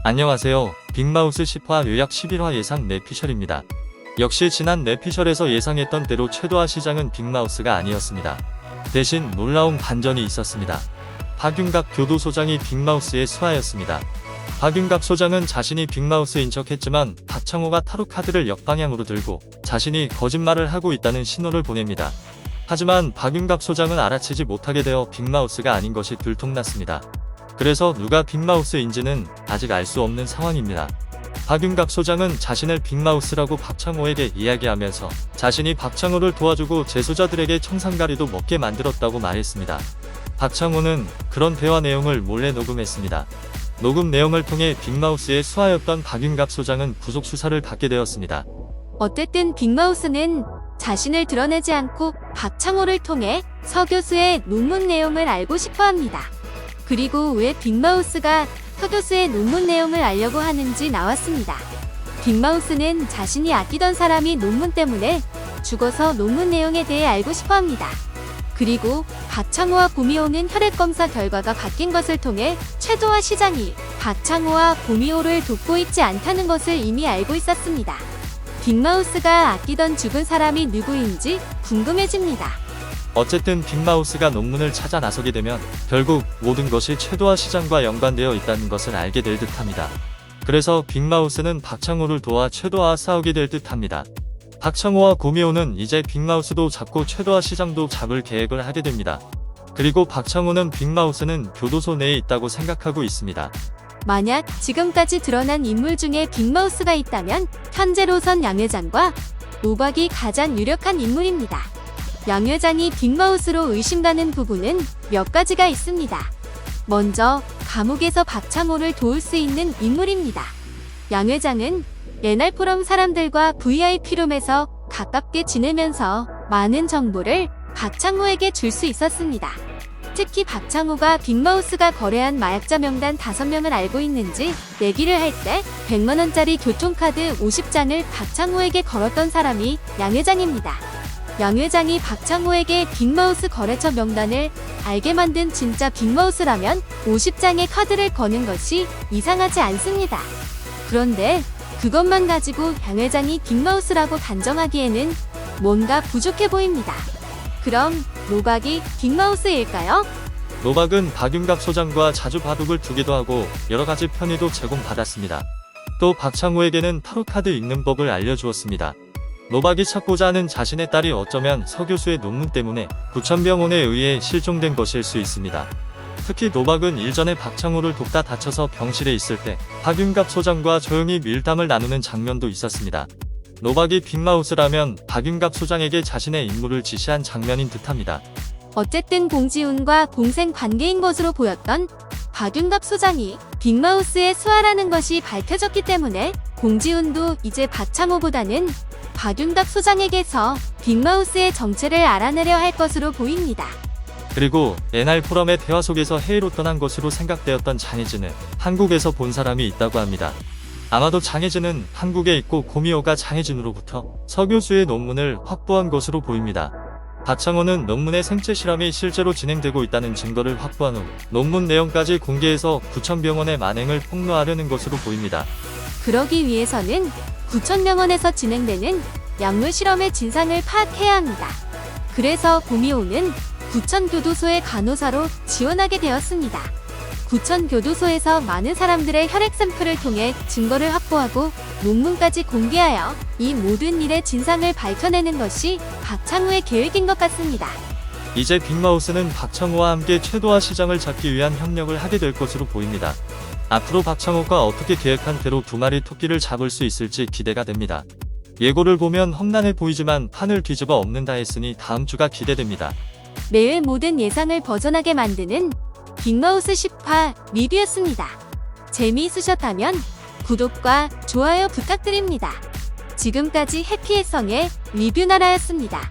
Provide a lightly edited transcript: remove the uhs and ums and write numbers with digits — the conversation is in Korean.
안녕하세요. 빅마우스 10화 요약 11화 예상 뇌피셜입니다. 역시 지난 뇌피셜에서 예상했던 대로 최도하 시장은 빅마우스가 아니었습니다. 대신 놀라운 반전이 있었습니다. 박윤갑 교도소장이 빅마우스의 수하였습니다. 박윤갑 소장은 자신이 빅마우스인 척했지만 박창호가 타로카드를 역방향으로 들고 자신이 거짓말을 하고 있다는 신호를 보냅니다. 하지만 박윤갑 소장은 알아채지 못하게 되어 빅마우스가 아닌 것이 들통났습니다. 그래서 누가 빅마우스인지는 아직 알 수 없는 상황입니다. 박윤갑 소장은 자신을 빅마우스라고 박창호에게 이야기하면서 자신이 박창호를 도와주고 재소자들에게 청산가리도 먹게 만들었다고 말했습니다. 박창호는 그런 대화 내용을 몰래 녹음했습니다. 녹음 내용을 통해 빅마우스의 수하였던 박윤갑 소장은 구속 수사를 받게 되었습니다. 어쨌든 빅마우스는 자신을 드러내지 않고 박창호를 통해 서 교수의 논문 내용을 알고 싶어 합니다. 그리고 왜 빅마우스가 서 교수의 논문 내용을 알려고 하는지 나왔습니다. 빅마우스는 자신이 아끼던 사람이 논문 때문에 죽어서 논문 내용에 대해 알고 싶어 합니다. 그리고 박창호와 고미호는 혈액검사 결과가 바뀐 것을 통해 최도하 시장이 박창호와 고미호를 돕고 있지 않다는 것을 이미 알고 있었습니다. 빅마우스가 아끼던 죽은 사람이 누구인지 궁금해집니다. 어쨌든 빅마우스가 논문을 찾아 나서게 되면 결국 모든 것이 최도하 시장과 연관되어 있다는 것을 알게 될 듯합니다. 그래서 빅마우스는 박창호를 도와 최도하와 싸우게 될 듯합니다. 박창호와 고미호는 이제 빅마우스도 잡고 최도하 시장도 잡을 계획을 하게 됩니다. 그리고 박창호는 빅마우스는 교도소 내에 있다고 생각하고 있습니다. 만약 지금까지 드러난 인물 중에 빅마우스가 있다면 현재로선 양 회장과 노박이 가장 유력한 인물입니다. 양 회장이 빅마우스로 의심가는 부분은 몇 가지가 있습니다. 먼저 감옥에서 박창호를 도울 수 있는 인물입니다. 양 회장은 옛날처럼 사람들과 VIP룸에서 가깝게 지내면서 많은 정보를 박창호에게 줄 수 있었습니다. 특히 박창호가 빅마우스가 거래한 마약자 명단 5명을 알고 있는지 내기를 할 때 100만원짜리 교통카드 50장을 박창호에게 걸었던 사람이 양 회장입니다. 양 회장이 박창호에게 빅마우스 거래처 명단을 알게 만든 진짜 빅마우스라면 50장의 카드를 거는 것이 이상하지 않습니다. 그런데 그것만 가지고 양 회장이 빅마우스라고 단정하기에는 뭔가 부족해 보입니다. 그럼 노박이 빅마우스일까요? 노박은 박윤갑 소장과 자주 바둑을 두기도 하고 여러가지 편의도 제공받았습니다. 또 박창호에게는 타로카드 읽는 법을 알려주었습니다. 노박이 찾고자 하는 자신의 딸이 어쩌면 서 교수의 논문 때문에 부천병원에 의해 실종된 것일 수 있습니다. 특히 노박은 일전에 박창호를 돕다 다쳐서 병실에 있을 때 박윤갑 소장과 조용히 밀담을 나누는 장면도 있었습니다. 노박이 빅마우스라면 박윤갑 소장에게 자신의 임무를 지시한 장면인 듯합니다. 어쨌든 공지훈과 공생 관계인 것으로 보였던 박윤갑 소장이 빅마우스의 수하라는 것이 밝혀졌기 때문에 공지훈도 이제 박창호보다는 박윤갑 소장에게서 빅마우스의 정체를 알아내려 할 것으로 보입니다. 그리고 NR 포럼의 대화 속에서 해외로 떠난 것으로 생각되었던 장혜진을 한국에서 본 사람이 있다고 합니다. 아마도 장혜진은 한국에 있고 고미호가 장혜진으로부터 서 교수의 논문을 확보한 것으로 보입니다. 박창호는 논문의 생체 실험이 실제로 진행되고 있다는 증거를 확보한 후 논문 내용까지 공개해서 부천병원의 만행을 폭로하려는 것으로 보입니다. 그러기 위해서는 부천병원에서 진행되는 약물 실험의 진상을 파악해야 합니다. 그래서 고미호는 부천교도소의 간호사로 지원하게 되었습니다. 부천교도소에서 많은 사람들의 혈액 샘플을 통해 증거를 확보하고 논문까지 공개하여 이 모든 일의 진상을 밝혀내는 것이 박창호의 계획인 것 같습니다. 이제 빅마우스는 박창호와 함께 최도하 시장을 잡기 위한 협력을 하게 될 것으로 보입니다. 앞으로 박창호가 어떻게 계획한 대로 2마리 토끼를 잡을 수 있을지 기대가 됩니다. 예고를 보면 험난해 보이지만 판을 뒤집어 엎는다 했으니 다음 주가 기대됩니다. 매일 모든 예상을 벗어나게 만드는 빅마우스 10화 리뷰였습니다. 재미있으셨다면 구독과 좋아요 부탁드립니다. 지금까지 해피해성의 리뷰나라였습니다.